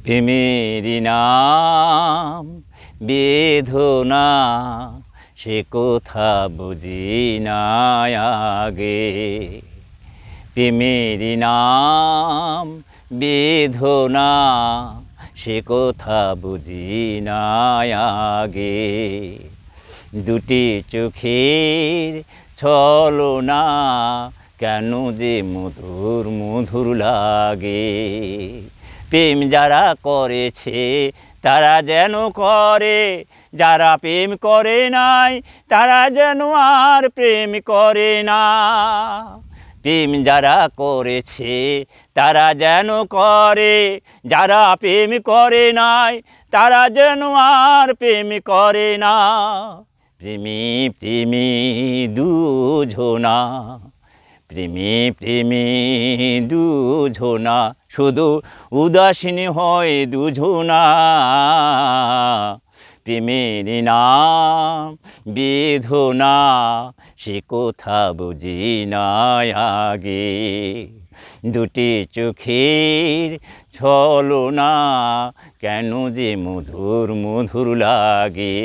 প্রেমেরই নাম বেদনা, সে কথা বুঝি না আগে। প্রেমেরই নাম বেদনা, সে কথা বুঝি না আগে। দুটি চোখের ছলনা, কেন যে মধুর মধুর লাগে। প্রেম যারা করেছে তারা যেন করে, যারা প্রেম করে নাই তারা যেন আর প্রেম করে না। প্রেম যারা করেছে তারা যেন করে, যারা প্রেম করে নাই তারা যেন আর প্রেম করে না। প্রেমী প্রেমী দুজনা, প্রেমী প্রেমী দুজনা, শুধু উদাসীন হয় দুজনা। প্রেমের নাম বেদনা, সে কথা বুঝি না আগে। দুটি চোখের ছলনা, কেন যে মধুর মধুর লাগে।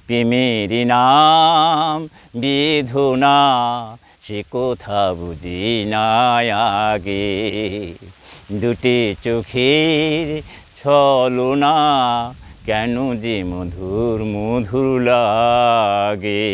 প্রেমের নাম বেদনা, সে কথা বুঝি না আগে। দুটি চোখের ছলনা, কেন যে মধুর মধুর লাগে।